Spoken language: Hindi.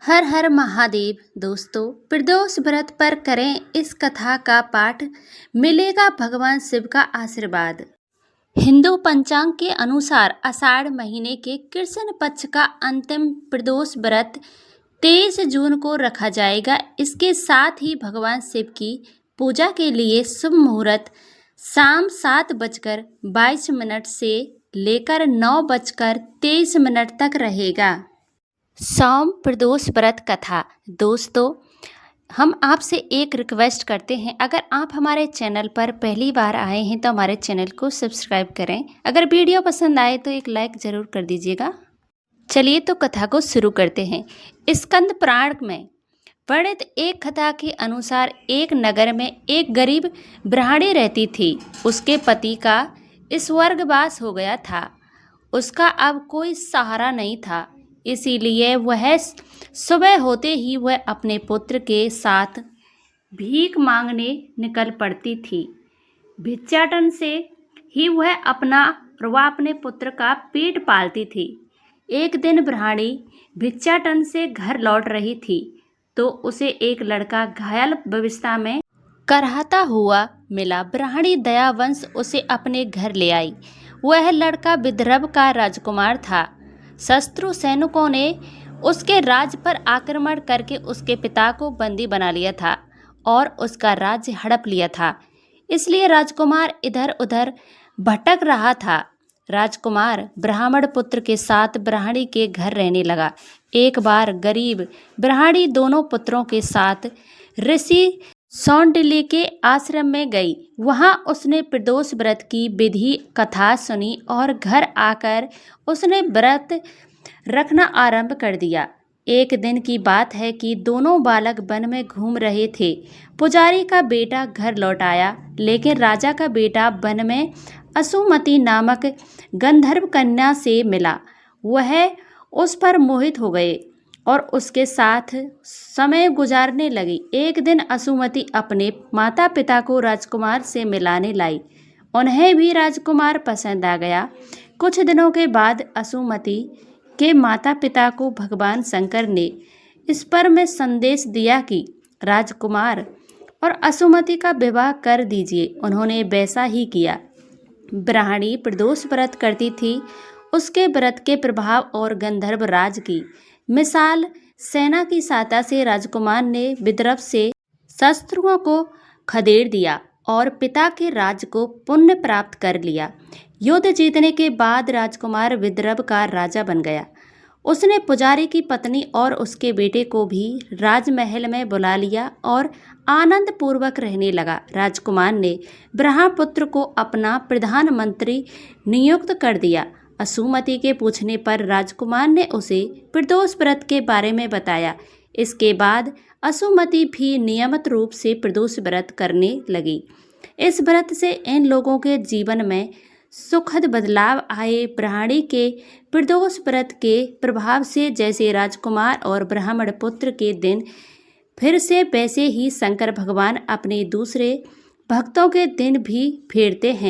हर हर महादेव। दोस्तों, प्रदोष व्रत पर करें इस कथा का पाठ, मिलेगा भगवान शिव का आशीर्वाद। हिंदू पंचांग के अनुसार आषाढ़ महीने के कृष्ण पक्ष का अंतिम प्रदोष व्रत 23 जून को रखा जाएगा। इसके साथ ही भगवान शिव की पूजा के लिए शुभ मुहूर्त शाम 7:22 से लेकर 9:23 तक रहेगा। सोम प्रदोष व्रत कथा। दोस्तों, हम आपसे एक रिक्वेस्ट करते हैं, अगर आप हमारे चैनल पर पहली बार आए हैं तो हमारे चैनल को सब्सक्राइब करें। अगर वीडियो पसंद आए तो एक लाइक ज़रूर कर दीजिएगा। चलिए तो कथा को शुरू करते हैं। स्कंद पुराण में वर्णित एक कथा के अनुसार एक नगर में एक गरीब ब्राह्मणी रहती थी। उसके पति का स्वर्गवास हो गया था। उसका अब कोई सहारा नहीं था, इसीलिए वह सुबह होते ही वह अपने पुत्र के साथ भीख मांगने निकल पड़ती थी। भिक्षाटन से ही वह अपने पुत्र का पेट पालती थी। एक दिन ब्राह्मणी भिक्षाटन से घर लौट रही थी तो उसे एक लड़का घायल अवस्था में कराहता हुआ मिला। ब्राह्मणी दयावंश उसे अपने घर ले आई। वह लड़का विदर्भ का राजकुमार था। शत्रु सैनिकों ने उसके राज्य पर आक्रमण करके उसके पिता को बंदी बना लिया था और उसका राज्य हड़प लिया था। इसलिए राजकुमार इधर उधर भटक रहा था। राजकुमार ब्राह्मण पुत्र के साथ ब्राह्मणी के घर रहने लगा। एक बार गरीब ब्राह्मणी दोनों पुत्रों के साथ ऋषि सौंडिल्य के आश्रम में गई। वहां उसने प्रदोष व्रत की विधि कथा सुनी और घर आकर उसने व्रत रखना आरंभ कर दिया। एक दिन की बात है कि दोनों बालक वन में घूम रहे थे। पुजारी का बेटा घर लौट आया, लेकिन राजा का बेटा वन में असुमति नामक गंधर्व कन्या से मिला। वह उस पर मोहित हो गए और उसके साथ समय गुजारने लगी। एक दिन असुमति अपने माता पिता को राजकुमार से मिलाने लाई। उन्हें भी राजकुमार पसंद आ गया। कुछ दिनों के बाद असुमति के माता पिता को भगवान शंकर ने इस पर में संदेश दिया कि राजकुमार और असुमति का विवाह कर दीजिए। उन्होंने वैसा ही किया। ब्राह्मणी प्रदोष व्रत करती थी। उसके व्रत के प्रभाव और गंधर्व राज की मिसाल सेना की सहायता से राजकुमार ने विदर्भ से शत्रुओं को खदेड़ दिया और पिता के राज को पुण्य प्राप्त कर लिया। युद्ध जीतने के बाद राजकुमार विदर्भ का राजा बन गया। उसने पुजारी की पत्नी और उसके बेटे को भी राजमहल में बुला लिया और आनंद पूर्वक रहने लगा। राजकुमार ने ब्रह्मपुत्र को अपना प्रधानमंत्री नियुक्त कर दिया। असुमति के पूछने पर राजकुमार ने उसे प्रदोष व्रत के बारे में बताया। इसके बाद असुमति भी नियमित रूप से प्रदोष व्रत करने लगी। इस व्रत से इन लोगों के जीवन में सुखद बदलाव आए। ब्राह्मणी के प्रदोष व्रत के प्रभाव से जैसे राजकुमार और ब्राह्मण पुत्र के दिन फिर से, वैसे ही शंकर भगवान अपने दूसरे भक्तों के दिन भी फेरते हैं।